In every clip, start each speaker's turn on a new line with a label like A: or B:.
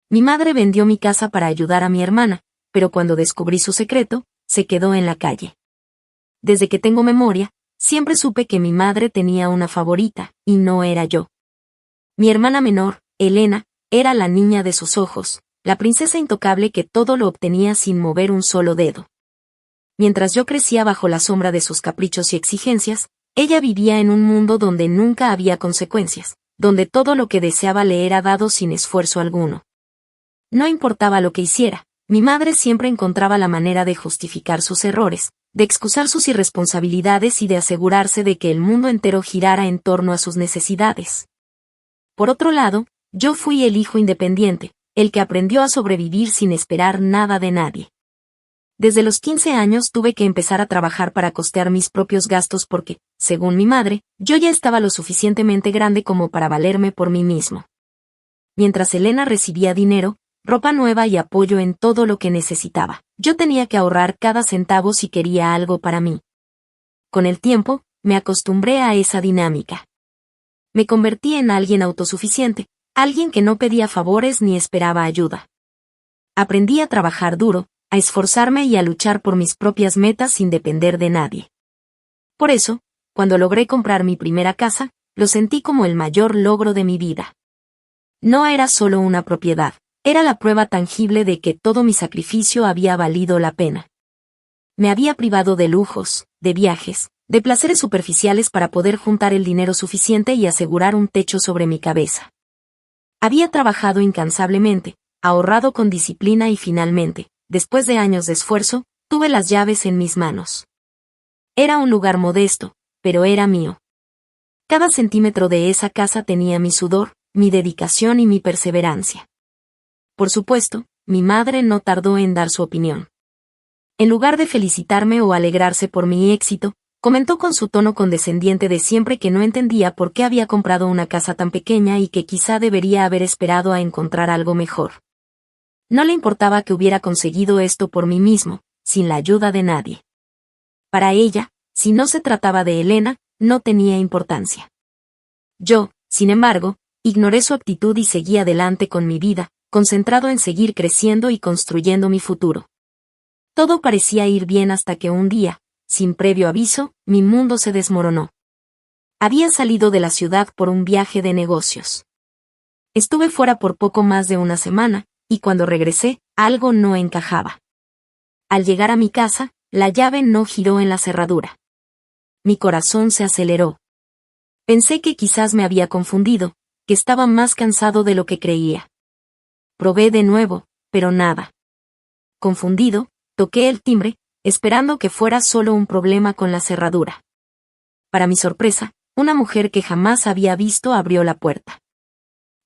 A: Mi madre vendió mi casa para ayudar a mi hermana, pero cuando descubrí su secreto, se quedó en la calle. Desde que tengo memoria, siempre supe que mi madre tenía una favorita, y no era yo. Mi hermana menor, Elena, era la niña de sus ojos, la princesa intocable que todo lo obtenía sin mover un solo dedo. Mientras yo crecía bajo la sombra de sus caprichos y exigencias, ella vivía en un mundo donde nunca había consecuencias, donde todo lo que deseaba le era dado sin esfuerzo alguno. No importaba lo que hiciera, mi madre siempre encontraba la manera de justificar sus errores, de excusar sus irresponsabilidades y de asegurarse de que el mundo entero girara en torno a sus necesidades. Por otro lado, yo fui el hijo independiente, el que aprendió a sobrevivir sin esperar nada de nadie. Desde los 15 años tuve que empezar a trabajar para costear mis propios gastos porque, según mi madre, yo ya estaba lo suficientemente grande como para valerme por mí mismo. Mientras Elena recibía dinero, ropa nueva y apoyo en todo lo que necesitaba, yo tenía que ahorrar cada centavo si quería algo para mí. Con el tiempo, me acostumbré a esa dinámica. Me convertí en alguien autosuficiente, alguien que no pedía favores ni esperaba ayuda. Aprendí a trabajar duro, a esforzarme y a luchar por mis propias metas sin depender de nadie. Por eso, cuando logré comprar mi primera casa, lo sentí como el mayor logro de mi vida. No era solo una propiedad, era la prueba tangible de que todo mi sacrificio había valido la pena. Me había privado de lujos, de viajes, de placeres superficiales para poder juntar el dinero suficiente y asegurar un techo sobre mi cabeza. Había trabajado incansablemente, ahorrado con disciplina y finalmente, después de años de esfuerzo, tuve las llaves en mis manos. Era un lugar modesto, pero era mío. Cada centímetro de esa casa tenía mi sudor, mi dedicación y mi perseverancia. Por supuesto, mi madre no tardó en dar su opinión. En lugar de felicitarme o alegrarse por mi éxito, comentó con su tono condescendiente de siempre que no entendía por qué había comprado una casa tan pequeña y que quizá debería haber esperado a encontrar algo mejor. No le importaba que hubiera conseguido esto por mí mismo, sin la ayuda de nadie. Para ella, si no se trataba de Elena, no tenía importancia. Yo, sin embargo, ignoré su actitud y seguí adelante con mi vida, concentrado en seguir creciendo y construyendo mi futuro. Todo parecía ir bien hasta que un día, sin previo aviso, mi mundo se desmoronó. Había salido de la ciudad por un viaje de negocios. Estuve fuera por poco más de una semana, y cuando regresé, algo no encajaba. Al llegar a mi casa, la llave no giró en la cerradura. Mi corazón se aceleró. Pensé que quizás me había confundido, que estaba más cansado de lo que creía. Probé de nuevo, pero nada. Confundido, toqué el timbre, esperando que fuera solo un problema con la cerradura. Para mi sorpresa, una mujer que jamás había visto abrió la puerta.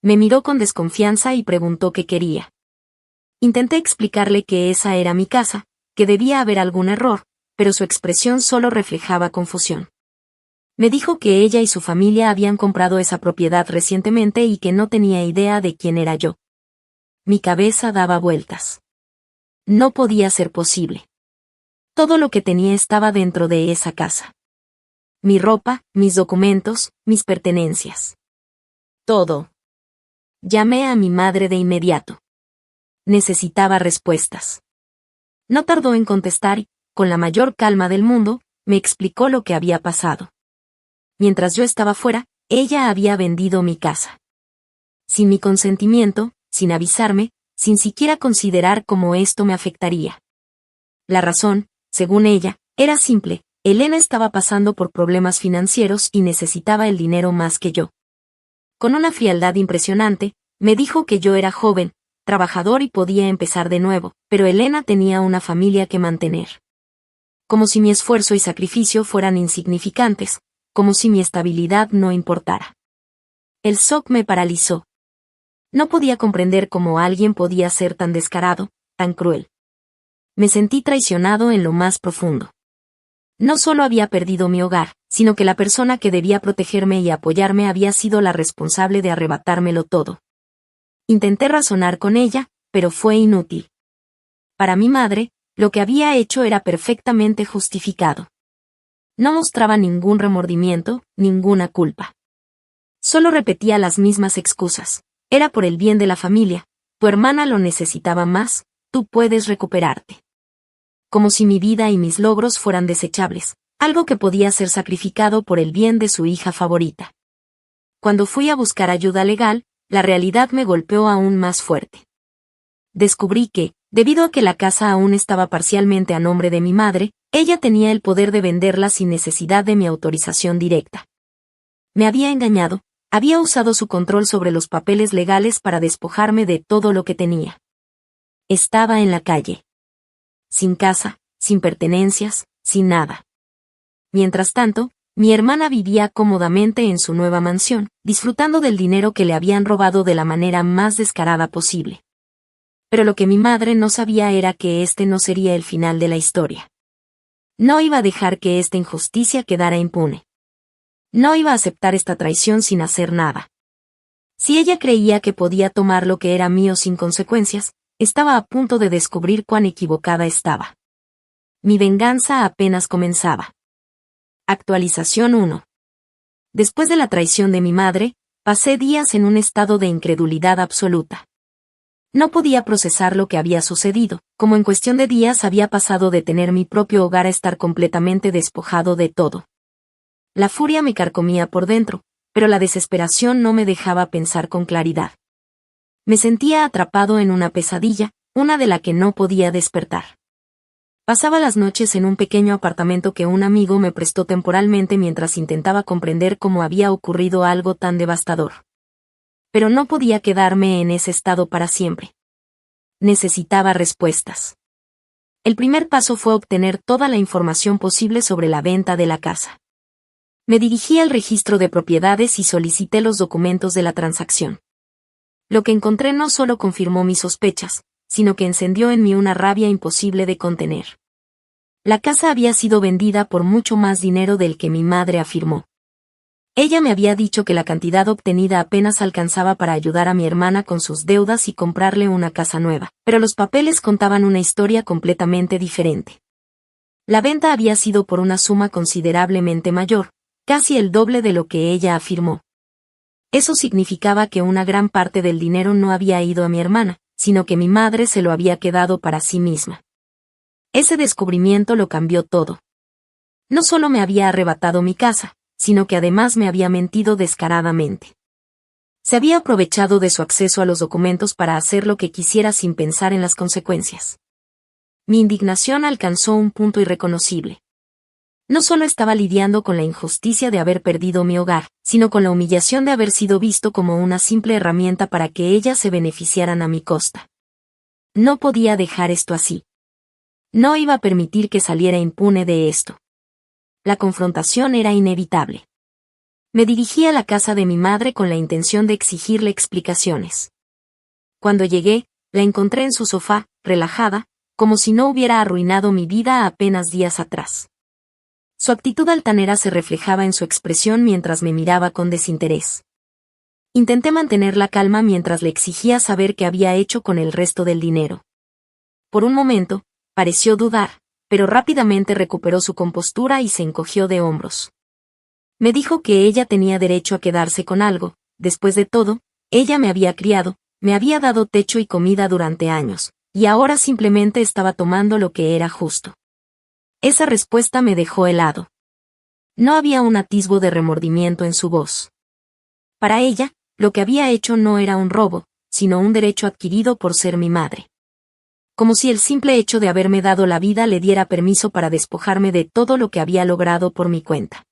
A: Me miró con desconfianza y preguntó qué quería. Intenté explicarle que esa era mi casa, que debía haber algún error, pero su expresión solo reflejaba confusión. Me dijo que ella y su familia habían comprado esa propiedad recientemente y que no tenía idea de quién era yo. Mi cabeza daba vueltas. No podía ser posible. Todo lo que tenía estaba dentro de esa casa. Mi ropa, mis documentos, mis pertenencias. Todo. Llamé a mi madre de inmediato. Necesitaba respuestas. No tardó en contestar y, con la mayor calma del mundo, me explicó lo que había pasado. Mientras yo estaba fuera, ella había vendido mi casa. Sin mi consentimiento, sin avisarme, sin siquiera considerar cómo esto me afectaría. La razón, según ella, era simple: Elena estaba pasando por problemas financieros y necesitaba el dinero más que yo. Con una frialdad impresionante, me dijo que yo era joven, trabajador y podía empezar de nuevo, pero Elena tenía una familia que mantener. Como si mi esfuerzo y sacrificio fueran insignificantes, como si mi estabilidad no importara. El shock me paralizó. No podía comprender cómo alguien podía ser tan descarado, tan cruel. Me sentí traicionado en lo más profundo. No solo había perdido mi hogar, sino que la persona que debía protegerme y apoyarme había sido la responsable de arrebatármelo todo. Intenté razonar con ella, pero fue inútil. Para mi madre, lo que había hecho era perfectamente justificado. No mostraba ningún remordimiento, ninguna culpa. Solo repetía las mismas excusas. Era por el bien de la familia, tu hermana lo necesitaba más, tú puedes recuperarte. Como si mi vida y mis logros fueran desechables, algo que podía ser sacrificado por el bien de su hija favorita. Cuando fui a buscar ayuda legal, la realidad me golpeó aún más fuerte. Descubrí que, debido a que la casa aún estaba parcialmente a nombre de mi madre, ella tenía el poder de venderla sin necesidad de mi autorización directa. Me había engañado, había usado su control sobre los papeles legales para despojarme de todo lo que tenía. Estaba en la calle. Sin casa, sin pertenencias, sin nada. Mientras tanto, mi hermana vivía cómodamente en su nueva mansión, disfrutando del dinero que le habían robado de la manera más descarada posible. Pero lo que mi madre no sabía era que este no sería el final de la historia. No iba a dejar que esta injusticia quedara impune. No iba a aceptar esta traición sin hacer nada. Si ella creía que podía tomar lo que era mío sin consecuencias, estaba a punto de descubrir cuán equivocada estaba. Mi venganza apenas comenzaba. Actualización 1. Después de la traición de mi madre, pasé días en un estado de incredulidad absoluta. No podía procesar lo que había sucedido, como en cuestión de días había pasado de tener mi propio hogar a estar completamente despojado de todo. La furia me carcomía por dentro, pero la desesperación no me dejaba pensar con claridad. Me sentía atrapado en una pesadilla, una de la que no podía despertar. Pasaba las noches en un pequeño apartamento que un amigo me prestó temporalmente mientras intentaba comprender cómo había ocurrido algo tan devastador. Pero no podía quedarme en ese estado para siempre. Necesitaba respuestas. El primer paso fue obtener toda la información posible sobre la venta de la casa. Me dirigí al registro de propiedades y solicité los documentos de la transacción. Lo que encontré no solo confirmó mis sospechas, sino que encendió en mí una rabia imposible de contener. La casa había sido vendida por mucho más dinero del que mi madre afirmó. Ella me había dicho que la cantidad obtenida apenas alcanzaba para ayudar a mi hermana con sus deudas y comprarle una casa nueva, pero los papeles contaban una historia completamente diferente. La venta había sido por una suma considerablemente mayor, casi el doble de lo que ella afirmó. Eso significaba que una gran parte del dinero no había ido a mi hermana, sino que mi madre se lo había quedado para sí misma. Ese descubrimiento lo cambió todo. No solo me había arrebatado mi casa, sino que además me había mentido descaradamente. Se había aprovechado de su acceso a los documentos para hacer lo que quisiera sin pensar en las consecuencias. Mi indignación alcanzó un punto irreconocible. No solo estaba lidiando con la injusticia de haber perdido mi hogar, sino con la humillación de haber sido visto como una simple herramienta para que ellas se beneficiaran a mi costa. No podía dejar esto así. No iba a permitir que saliera impune de esto. La confrontación era inevitable. Me dirigí a la casa de mi madre con la intención de exigirle explicaciones. Cuando llegué, la encontré en su sofá, relajada, como si no hubiera arruinado mi vida apenas días atrás. Su actitud altanera se reflejaba en su expresión mientras me miraba con desinterés. Intenté mantener la calma mientras le exigía saber qué había hecho con el resto del dinero. Por un momento, pareció dudar, pero rápidamente recuperó su compostura y se encogió de hombros. Me dijo que ella tenía derecho a quedarse con algo, después de todo, ella me había criado, me había dado techo y comida durante años, y ahora simplemente estaba tomando lo que era justo. Esa respuesta me dejó helado. No había un atisbo de remordimiento en su voz. Para ella, lo que había hecho no era un robo, sino un derecho adquirido por ser mi madre. Como si el simple hecho de haberme dado la vida le diera permiso para despojarme de todo lo que había logrado por mi cuenta.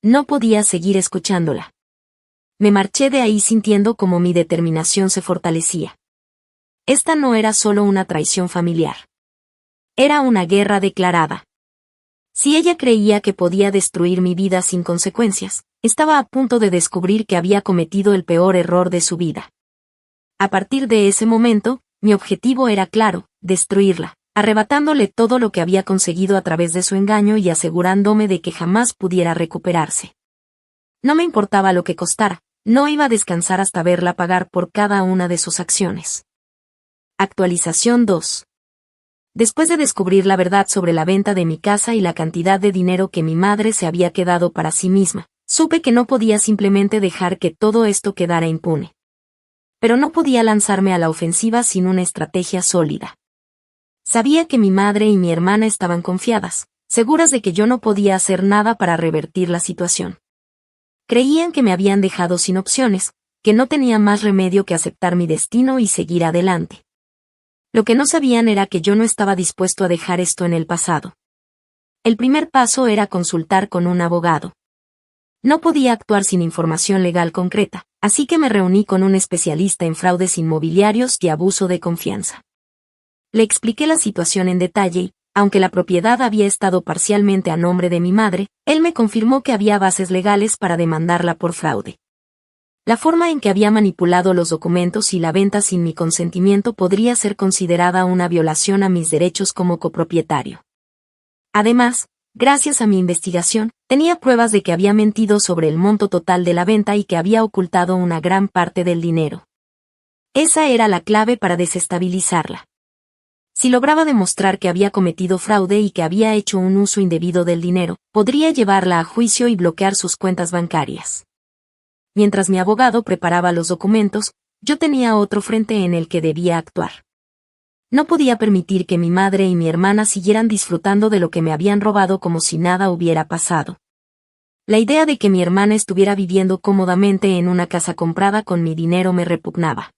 A: No podía seguir escuchándola. Me marché de ahí sintiendo como mi determinación se fortalecía. Esta no era solo una traición familiar. Era una guerra declarada. Si ella creía que podía destruir mi vida sin consecuencias, estaba a punto de descubrir que había cometido el peor error de su vida. A partir de ese momento, mi objetivo era claro, destruirla, arrebatándole todo lo que había conseguido a través de su engaño y asegurándome de que jamás pudiera recuperarse. No me importaba lo que costara, no iba a descansar hasta verla pagar por cada una de sus acciones. Actualización 2. Después de descubrir la verdad sobre la venta de mi casa y la cantidad de dinero que mi madre se había quedado para sí misma, supe que no podía simplemente dejar que todo esto quedara impune. Pero no podía lanzarme a la ofensiva sin una estrategia sólida. Sabía que mi madre y mi hermana estaban confiadas, seguras de que yo no podía hacer nada para revertir la situación. Creían que me habían dejado sin opciones, que no tenía más remedio que aceptar mi destino y seguir adelante. Lo que no sabían era que yo no estaba dispuesto a dejar esto en el pasado. El primer paso era consultar con un abogado. No podía actuar sin información legal concreta, así que me reuní con un especialista en fraudes inmobiliarios y abuso de confianza. Le expliqué la situación en detalle y, aunque la propiedad había estado parcialmente a nombre de mi madre, él me confirmó que había bases legales para demandarla por fraude. La forma en que había manipulado los documentos y la venta sin mi consentimiento podría ser considerada una violación a mis derechos como copropietario. Además, gracias a mi investigación, tenía pruebas de que había mentido sobre el monto total de la venta y que había ocultado una gran parte del dinero. Esa era la clave para desestabilizarla. Si lograba demostrar que había cometido fraude y que había hecho un uso indebido del dinero, podría llevarla a juicio y bloquear sus cuentas bancarias. Mientras mi abogado preparaba los documentos, yo tenía otro frente en el que debía actuar. No podía permitir que mi madre y mi hermana siguieran disfrutando de lo que me habían robado como si nada hubiera pasado. La idea de que mi hermana estuviera viviendo cómodamente en una casa comprada con mi dinero me repugnaba.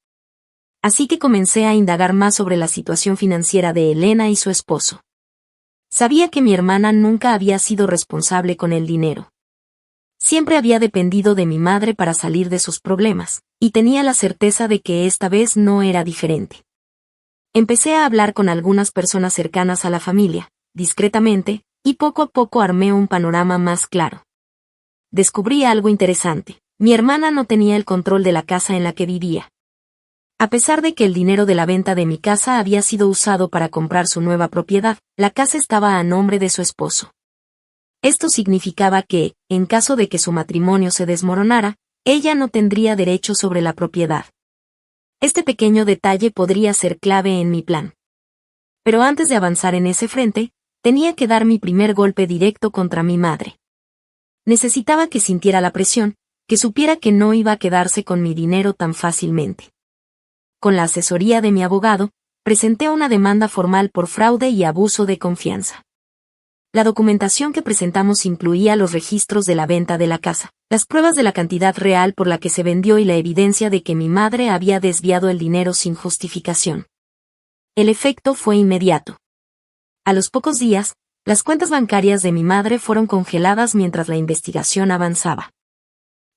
A: Así que comencé a indagar más sobre la situación financiera de Elena y su esposo. Sabía que mi hermana nunca había sido responsable con el dinero. Siempre había dependido de mi madre para salir de sus problemas, y tenía la certeza de que esta vez no era diferente. Empecé a hablar con algunas personas cercanas a la familia, discretamente, y poco a poco armé un panorama más claro. Descubrí algo interesante. Mi hermana no tenía el control de la casa en la que vivía. A pesar de que el dinero de la venta de mi casa había sido usado para comprar su nueva propiedad, la casa estaba a nombre de su esposo. Esto significaba que, en caso de que su matrimonio se desmoronara, ella no tendría derecho sobre la propiedad. Este pequeño detalle podría ser clave en mi plan. Pero antes de avanzar en ese frente, tenía que dar mi primer golpe directo contra mi madre. Necesitaba que sintiera la presión, que supiera que no iba a quedarse con mi dinero tan fácilmente. Con la asesoría de mi abogado, presenté una demanda formal por fraude y abuso de confianza. La documentación que presentamos incluía los registros de la venta de la casa, las pruebas de la cantidad real por la que se vendió y la evidencia de que mi madre había desviado el dinero sin justificación. El efecto fue inmediato. A los pocos días, las cuentas bancarias de mi madre fueron congeladas mientras la investigación avanzaba.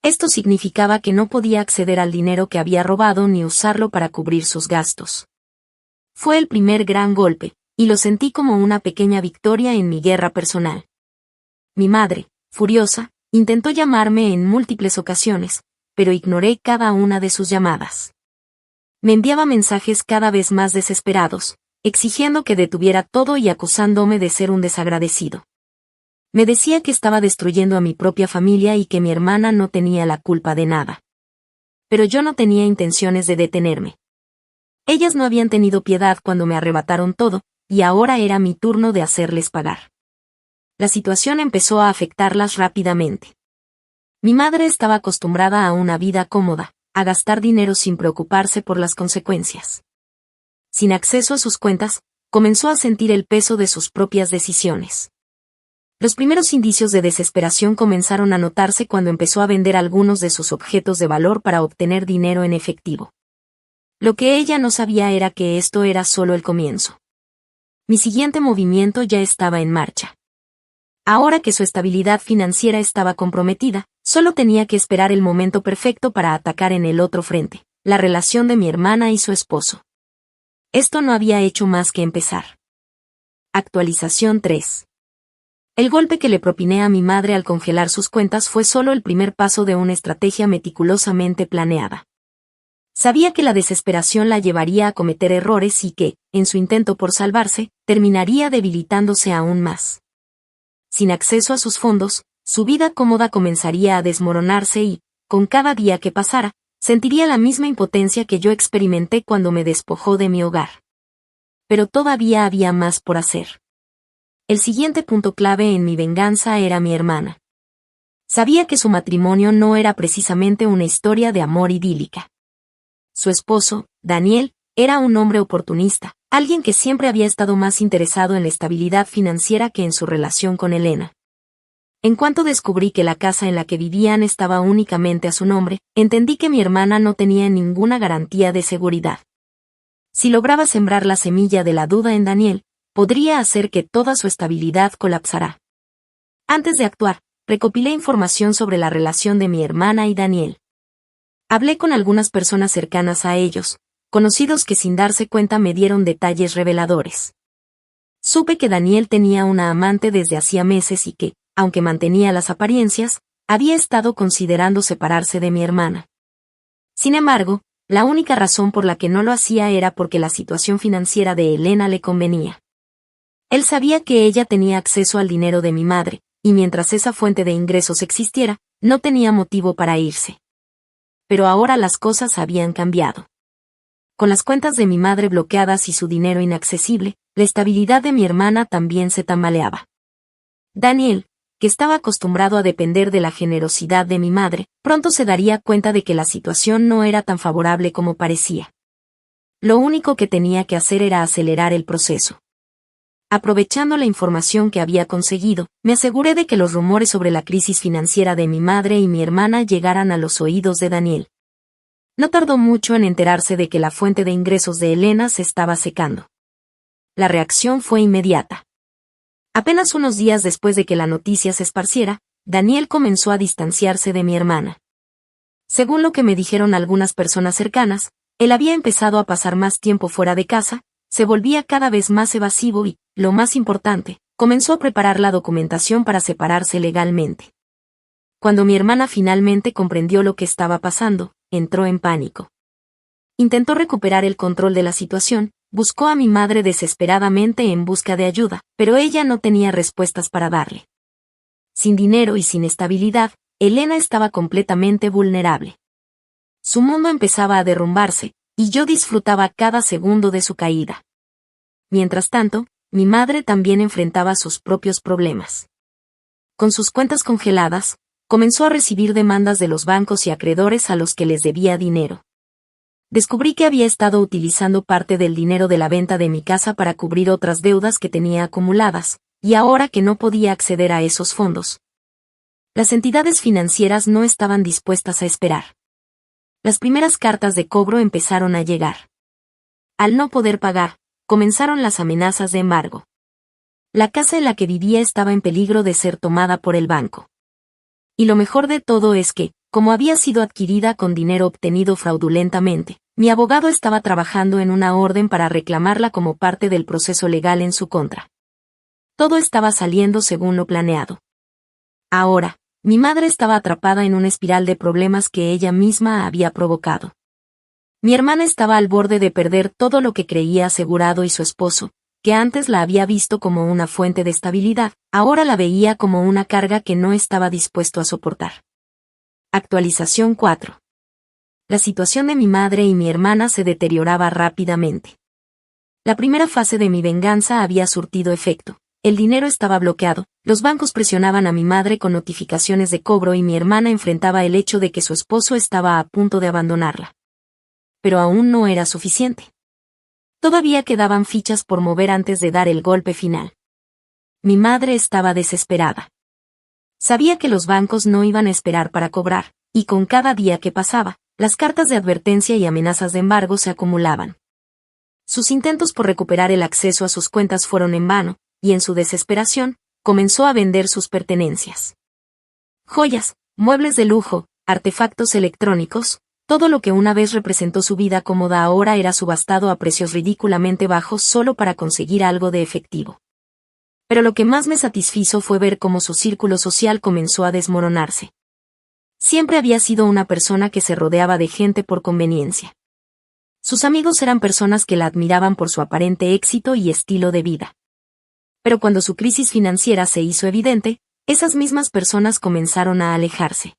A: Esto significaba que no podía acceder al dinero que había robado ni usarlo para cubrir sus gastos. Fue el primer gran golpe, y lo sentí como una pequeña victoria en mi guerra personal. Mi madre, furiosa, intentó llamarme en múltiples ocasiones, pero ignoré cada una de sus llamadas. Me enviaba mensajes cada vez más desesperados, exigiendo que detuviera todo y acusándome de ser un desagradecido. Me decía que estaba destruyendo a mi propia familia y que mi hermana no tenía la culpa de nada. Pero yo no tenía intenciones de detenerme. Ellas no habían tenido piedad cuando me arrebataron todo, y ahora era mi turno de hacerles pagar. La situación empezó a afectarlas rápidamente. Mi madre estaba acostumbrada a una vida cómoda, a gastar dinero sin preocuparse por las consecuencias. Sin acceso a sus cuentas, comenzó a sentir el peso de sus propias decisiones. Los primeros indicios de desesperación comenzaron a notarse cuando empezó a vender algunos de sus objetos de valor para obtener dinero en efectivo. Lo que ella no sabía era que esto era solo el comienzo. Mi siguiente movimiento ya estaba en marcha. Ahora que su estabilidad financiera estaba comprometida, solo tenía que esperar el momento perfecto para atacar en el otro frente, la relación de mi hermana y su esposo. Esto no había hecho más que empezar. Actualización 3. El golpe que le propiné a mi madre al congelar sus cuentas fue solo el primer paso de una estrategia meticulosamente planeada. Sabía que la desesperación la llevaría a cometer errores y que, en su intento por salvarse, terminaría debilitándose aún más. Sin acceso a sus fondos, su vida cómoda comenzaría a desmoronarse y, con cada día que pasara, sentiría la misma impotencia que yo experimenté cuando me despojó de mi hogar. Pero todavía había más por hacer. El siguiente punto clave en mi venganza era mi hermana. Sabía que su matrimonio no era precisamente una historia de amor idílica. Su esposo, Daniel, era un hombre oportunista, alguien que siempre había estado más interesado en la estabilidad financiera que en su relación con Elena. En cuanto descubrí que la casa en la que vivían estaba únicamente a su nombre, entendí que mi hermana no tenía ninguna garantía de seguridad. Si lograba sembrar la semilla de la duda en Daniel, podría hacer que toda su estabilidad colapsara. Antes de actuar, recopilé información sobre la relación de mi hermana y Daniel. Hablé con algunas personas cercanas a ellos, conocidos que sin darse cuenta me dieron detalles reveladores. Supe que Daniel tenía una amante desde hacía meses y que, aunque mantenía las apariencias, había estado considerando separarse de mi hermana. Sin embargo, la única razón por la que no lo hacía era porque la situación financiera de Elena le convenía. Él sabía que ella tenía acceso al dinero de mi madre, y mientras esa fuente de ingresos existiera, no tenía motivo para irse. Pero ahora las cosas habían cambiado. Con las cuentas de mi madre bloqueadas y su dinero inaccesible, la estabilidad de mi hermana también se tambaleaba. Daniel, que estaba acostumbrado a depender de la generosidad de mi madre, pronto se daría cuenta de que la situación no era tan favorable como parecía. Lo único que tenía que hacer era acelerar el proceso. Aprovechando la información que había conseguido, me aseguré de que los rumores sobre la crisis financiera de mi madre y mi hermana llegaran a los oídos de Daniel. No tardó mucho en enterarse de que la fuente de ingresos de Elena se estaba secando. La reacción fue inmediata. Apenas unos días después de que la noticia se esparciera, Daniel comenzó a distanciarse de mi hermana. Según lo que me dijeron algunas personas cercanas, él había empezado a pasar más tiempo fuera de casa, se volvía cada vez más evasivo y, lo más importante, comenzó a preparar la documentación para separarse legalmente. Cuando mi hermana finalmente comprendió lo que estaba pasando, entró en pánico. Intentó recuperar el control de la situación, buscó a mi madre desesperadamente en busca de ayuda, pero ella no tenía respuestas para darle. Sin dinero y sin estabilidad, Elena estaba completamente vulnerable. Su mundo empezaba a derrumbarse, y yo disfrutaba cada segundo de su caída. Mientras tanto, mi madre también enfrentaba sus propios problemas. Con sus cuentas congeladas, comenzó a recibir demandas de los bancos y acreedores a los que les debía dinero. Descubrí que había estado utilizando parte del dinero de la venta de mi casa para cubrir otras deudas que tenía acumuladas, y ahora que no podía acceder a esos fondos, las entidades financieras no estaban dispuestas a esperar. Las primeras cartas de cobro empezaron a llegar. Al no poder pagar, comenzaron las amenazas de embargo. La casa en la que vivía estaba en peligro de ser tomada por el banco. Y lo mejor de todo es que, como había sido adquirida con dinero obtenido fraudulentamente, mi abogado estaba trabajando en una orden para reclamarla como parte del proceso legal en su contra. Todo estaba saliendo según lo planeado. Ahora, mi madre estaba atrapada en una espiral de problemas que ella misma había provocado. Mi hermana estaba al borde de perder todo lo que creía asegurado y su esposo, que antes la había visto como una fuente de estabilidad, ahora la veía como una carga que no estaba dispuesto a soportar. Actualización 4. La situación de mi madre y mi hermana se deterioraba rápidamente. La primera fase de mi venganza había surtido efecto. El dinero estaba bloqueado, los bancos presionaban a mi madre con notificaciones de cobro y mi hermana enfrentaba el hecho de que su esposo estaba a punto de abandonarla. Pero aún no era suficiente. Todavía quedaban fichas por mover antes de dar el golpe final. Mi madre estaba desesperada. Sabía que los bancos no iban a esperar para cobrar, y con cada día que pasaba, las cartas de advertencia y amenazas de embargo se acumulaban. Sus intentos por recuperar el acceso a sus cuentas fueron en vano, y en su desesperación, comenzó a vender sus pertenencias. Joyas, muebles de lujo, artefactos electrónicos, todo lo que una vez representó su vida cómoda ahora era subastado a precios ridículamente bajos solo para conseguir algo de efectivo. Pero lo que más me satisfizo fue ver cómo su círculo social comenzó a desmoronarse. Siempre había sido una persona que se rodeaba de gente por conveniencia. Sus amigos eran personas que la admiraban por su aparente éxito y estilo de vida. Pero cuando su crisis financiera se hizo evidente, esas mismas personas comenzaron a alejarse.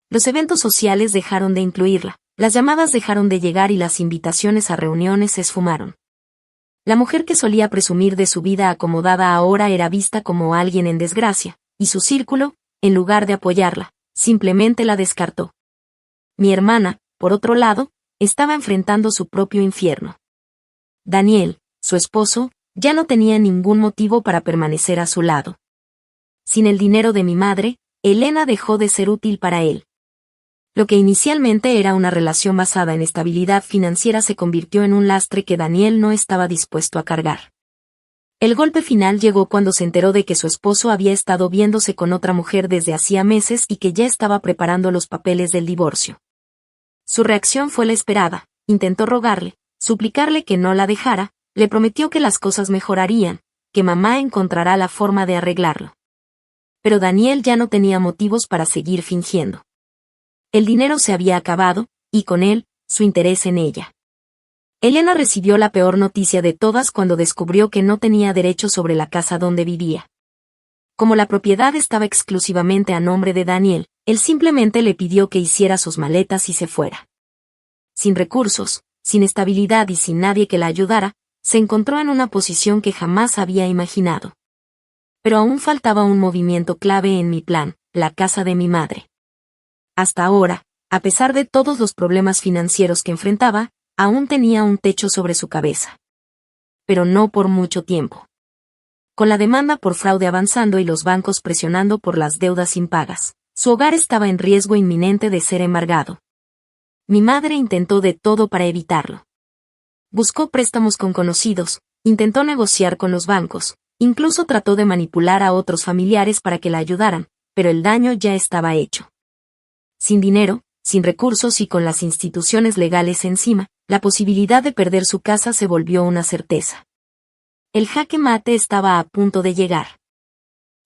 A: Los eventos sociales dejaron de incluirla, las llamadas dejaron de llegar y las invitaciones a reuniones se esfumaron. La mujer que solía presumir de su vida acomodada ahora era vista como alguien en desgracia, y su círculo, en lugar de apoyarla, simplemente la descartó. Mi hermana, por otro lado, estaba enfrentando su propio infierno. Daniel, su esposo, ya no tenía ningún motivo para permanecer a su lado. Sin el dinero de mi madre, Elena dejó de ser útil para él. Lo que inicialmente era una relación basada en estabilidad financiera se convirtió en un lastre que Daniel no estaba dispuesto a cargar. El golpe final llegó cuando se enteró de que su esposo había estado viéndose con otra mujer desde hacía meses y que ya estaba preparando los papeles del divorcio. Su reacción fue la esperada: intentó rogarle, suplicarle que no la dejara, le prometió que las cosas mejorarían, que mamá encontrará la forma de arreglarlo. Pero Daniel ya no tenía motivos para seguir fingiendo. El dinero se había acabado, y con él, su interés en ella. Elena recibió la peor noticia de todas cuando descubrió que no tenía derecho sobre la casa donde vivía. Como la propiedad estaba exclusivamente a nombre de Daniel, él simplemente le pidió que hiciera sus maletas y se fuera. Sin recursos, sin estabilidad y sin nadie que la ayudara, se encontró en una posición que jamás había imaginado. Pero aún faltaba un movimiento clave en mi plan: la casa de mi madre. Hasta ahora, a pesar de todos los problemas financieros que enfrentaba, aún tenía un techo sobre su cabeza. Pero no por mucho tiempo. Con la demanda por fraude avanzando y los bancos presionando por las deudas impagas, su hogar estaba en riesgo inminente de ser embargado. Mi madre intentó de todo para evitarlo. Buscó préstamos con conocidos, intentó negociar con los bancos, incluso trató de manipular a otros familiares para que la ayudaran, pero el daño ya estaba hecho. Sin dinero, sin recursos y con las instituciones legales encima, la posibilidad de perder su casa se volvió una certeza. El jaque mate estaba a punto de llegar.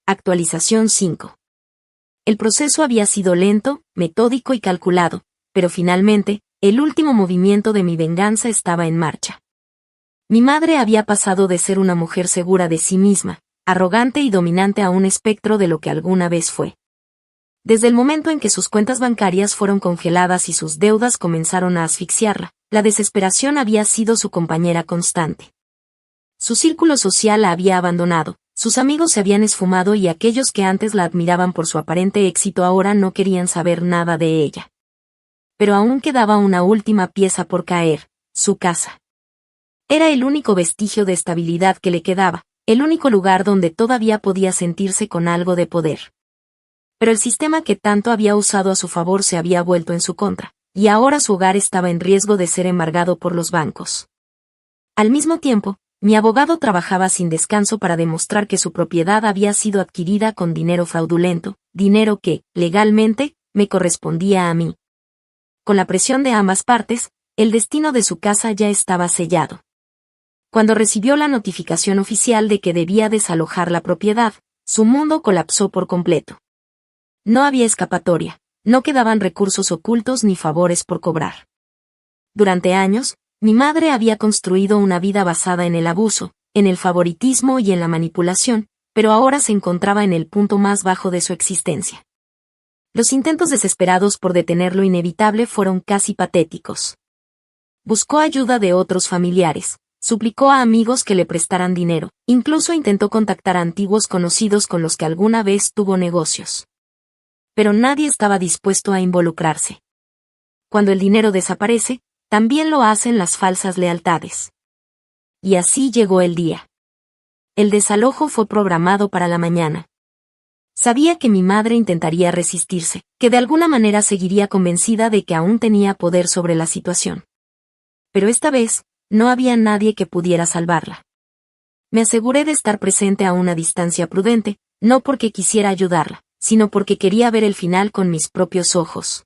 A: Actualización 5. El proceso había sido lento, metódico y calculado, pero finalmente, el último movimiento de mi venganza estaba en marcha. Mi madre había pasado de ser una mujer segura de sí misma, arrogante y dominante a un espectro de lo que alguna vez fue. Desde el momento en que sus cuentas bancarias fueron congeladas y sus deudas comenzaron a asfixiarla, la desesperación había sido su compañera constante. Su círculo social la había abandonado, sus amigos se habían esfumado y aquellos que antes la admiraban por su aparente éxito ahora no querían saber nada de ella. Pero aún quedaba una última pieza por caer: su casa. Era el único vestigio de estabilidad que le quedaba, el único lugar donde todavía podía sentirse con algo de poder. Pero el sistema que tanto había usado a su favor se había vuelto en su contra, y ahora su hogar estaba en riesgo de ser embargado por los bancos. Al mismo tiempo, mi abogado trabajaba sin descanso para demostrar que su propiedad había sido adquirida con dinero fraudulento, dinero que, legalmente, me correspondía a mí. Con la presión de ambas partes, el destino de su casa ya estaba sellado. Cuando recibió la notificación oficial de que debía desalojar la propiedad, su mundo colapsó por completo. No había escapatoria, no quedaban recursos ocultos ni favores por cobrar. Durante años, mi madre había construido una vida basada en el abuso, en el favoritismo y en la manipulación, pero ahora se encontraba en el punto más bajo de su existencia. Los intentos desesperados por detener lo inevitable fueron casi patéticos. Buscó ayuda de otros familiares, suplicó a amigos que le prestaran dinero, incluso intentó contactar a antiguos conocidos con los que alguna vez tuvo negocios. Pero nadie estaba dispuesto a involucrarse. Cuando el dinero desaparece, también lo hacen las falsas lealtades. Y así llegó el día. El desalojo fue programado para la mañana. Sabía que mi madre intentaría resistirse, que de alguna manera seguiría convencida de que aún tenía poder sobre la situación. Pero esta vez, no había nadie que pudiera salvarla. Me aseguré de estar presente a una distancia prudente, no porque quisiera ayudarla, sino porque quería ver el final con mis propios ojos.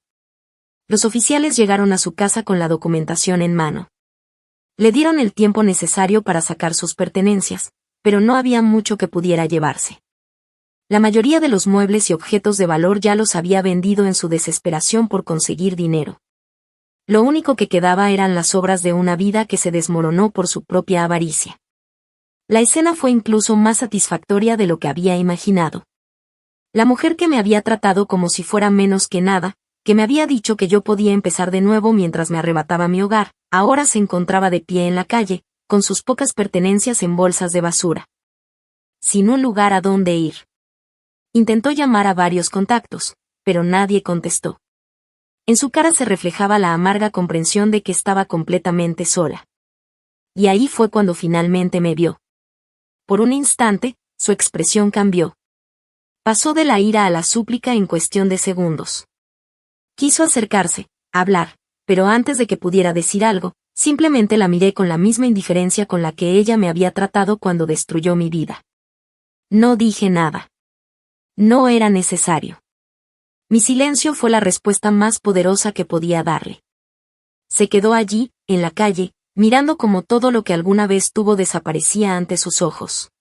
A: Los oficiales llegaron a su casa con la documentación en mano. Le dieron el tiempo necesario para sacar sus pertenencias, pero no había mucho que pudiera llevarse. La mayoría de los muebles y objetos de valor ya los había vendido en su desesperación por conseguir dinero. Lo único que quedaba eran las obras de una vida que se desmoronó por su propia avaricia. La escena fue incluso más satisfactoria de lo que había imaginado. La mujer que me había tratado como si fuera menos que nada, que me había dicho que yo podía empezar de nuevo mientras me arrebataba mi hogar, ahora se encontraba de pie en la calle, con sus pocas pertenencias en bolsas de basura. Sin un lugar a dónde ir. Intentó llamar a varios contactos, pero nadie contestó. En su cara se reflejaba la amarga comprensión de que estaba completamente sola. Y ahí fue cuando finalmente me vio. Por un instante, su expresión cambió. Pasó de la ira a la súplica en cuestión de segundos. Quiso acercarse, hablar, pero antes de que pudiera decir algo, simplemente la miré con la misma indiferencia con la que ella me había tratado cuando destruyó mi vida. No dije nada. No era necesario. Mi silencio fue la respuesta más poderosa que podía darle. Se quedó allí, en la calle, mirando como todo lo que alguna vez tuvo desaparecía ante sus ojos.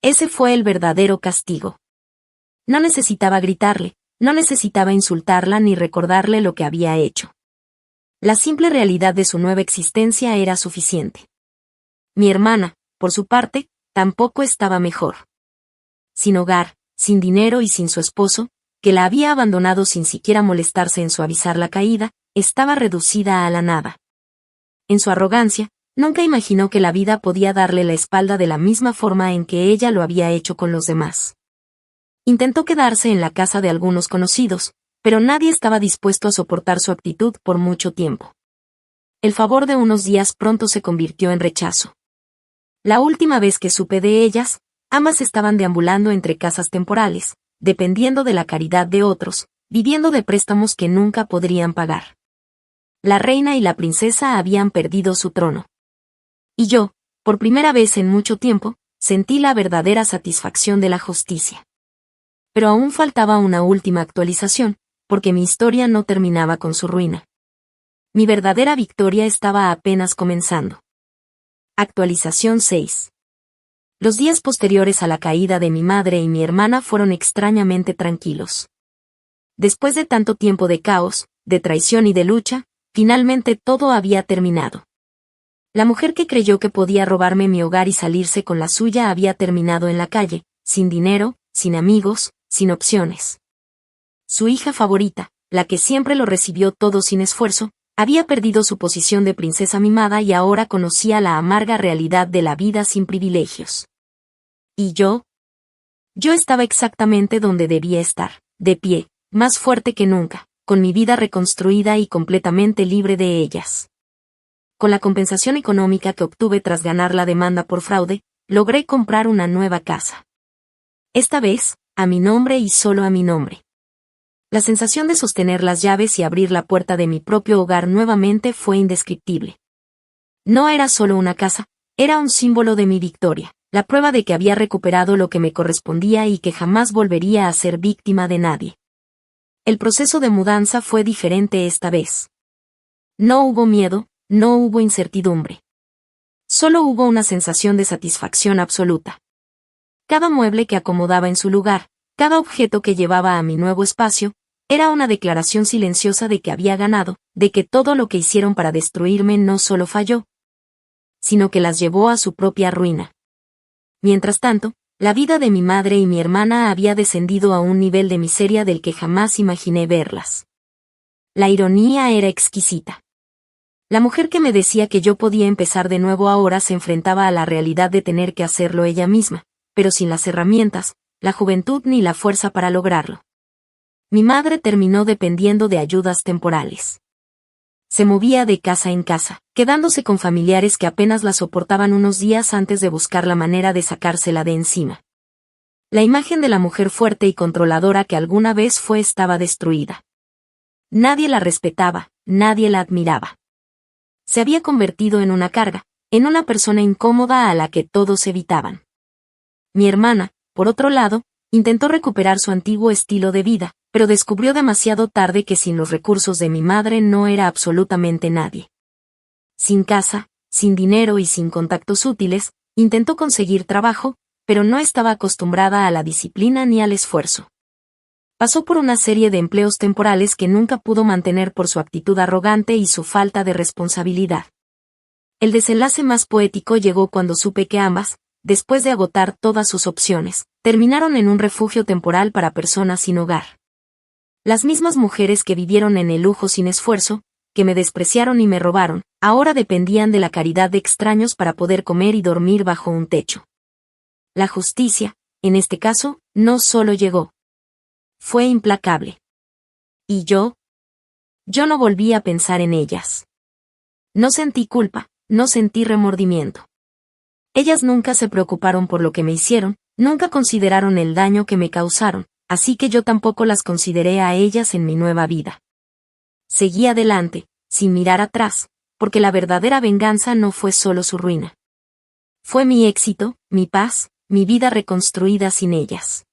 A: Ese fue el verdadero castigo. No necesitaba gritarle, no necesitaba insultarla ni recordarle lo que había hecho. La simple realidad de su nueva existencia era suficiente. Mi hermana, por su parte, tampoco estaba mejor. Sin hogar, sin dinero y sin su esposo, que la había abandonado sin siquiera molestarse en suavizar la caída, estaba reducida a la nada. En su arrogancia, nunca imaginó que la vida podía darle la espalda de la misma forma en que ella lo había hecho con los demás. Intentó quedarse en la casa de algunos conocidos, pero nadie estaba dispuesto a soportar su actitud por mucho tiempo. El favor de unos días pronto se convirtió en rechazo. La última vez que supe de ellas, ambas estaban deambulando entre casas temporales, dependiendo de la caridad de otros, viviendo de préstamos que nunca podrían pagar. La reina y la princesa habían perdido su trono. Y yo, por primera vez en mucho tiempo, sentí la verdadera satisfacción de la justicia. Pero aún faltaba una última actualización, porque mi historia no terminaba con su ruina. Mi verdadera victoria estaba apenas comenzando. Actualización 6. Los días posteriores a la caída de mi madre y mi hermana fueron extrañamente tranquilos. Después de tanto tiempo de caos, de traición y de lucha, finalmente todo había terminado. La mujer que creyó que podía robarme mi hogar y salirse con la suya había terminado en la calle, sin dinero, sin amigos, sin opciones. Su hija favorita, la que siempre lo recibió todo sin esfuerzo, había perdido su posición de princesa mimada y ahora conocía la amarga realidad de la vida sin privilegios. ¿Y yo? Yo estaba exactamente donde debía estar, de pie, más fuerte que nunca, con mi vida reconstruida y completamente libre de ellas. Con la compensación económica que obtuve tras ganar la demanda por fraude, logré comprar una nueva casa. Esta vez, a mi nombre y solo a mi nombre. La sensación de sostener las llaves y abrir la puerta de mi propio hogar nuevamente fue indescriptible. No era solo una casa, era un símbolo de mi victoria, la prueba de que había recuperado lo que me correspondía y que jamás volvería a ser víctima de nadie. El proceso de mudanza fue diferente esta vez. No hubo miedo, no hubo incertidumbre. Solo hubo una sensación de satisfacción absoluta. Cada mueble que acomodaba en su lugar, cada objeto que llevaba a mi nuevo espacio, era una declaración silenciosa de que había ganado, de que todo lo que hicieron para destruirme no solo falló, sino que las llevó a su propia ruina. Mientras tanto, la vida de mi madre y mi hermana había descendido a un nivel de miseria del que jamás imaginé verlas. La ironía era exquisita. La mujer que me decía que yo podía empezar de nuevo ahora se enfrentaba a la realidad de tener que hacerlo ella misma, pero sin las herramientas, la juventud ni la fuerza para lograrlo. Mi madre terminó dependiendo de ayudas temporales. Se movía de casa en casa, quedándose con familiares que apenas la soportaban unos días antes de buscar la manera de sacársela de encima. La imagen de la mujer fuerte y controladora que alguna vez fue estaba destruida. Nadie la respetaba, nadie la admiraba. Se había convertido en una carga, en una persona incómoda a la que todos evitaban. Mi hermana, por otro lado, intentó recuperar su antiguo estilo de vida, pero descubrió demasiado tarde que sin los recursos de mi madre no era absolutamente nadie. Sin casa, sin dinero y sin contactos útiles, intentó conseguir trabajo, pero no estaba acostumbrada a la disciplina ni al esfuerzo. Pasó por una serie de empleos temporales que nunca pudo mantener por su actitud arrogante y su falta de responsabilidad. El desenlace más poético llegó cuando supe que ambas, después de agotar todas sus opciones, terminaron en un refugio temporal para personas sin hogar. Las mismas mujeres que vivieron en el lujo sin esfuerzo, que me despreciaron y me robaron, ahora dependían de la caridad de extraños para poder comer y dormir bajo un techo. La justicia, en este caso, no solo llegó. Fue implacable. ¿Y yo? Yo no volví a pensar en ellas. No sentí culpa, no sentí remordimiento. Ellas nunca se preocuparon por lo que me hicieron, nunca consideraron el daño que me causaron, así que yo tampoco las consideré a ellas en mi nueva vida. Seguí adelante, sin mirar atrás, porque la verdadera venganza no fue solo su ruina. Fue mi éxito, mi paz, mi vida reconstruida sin ellas.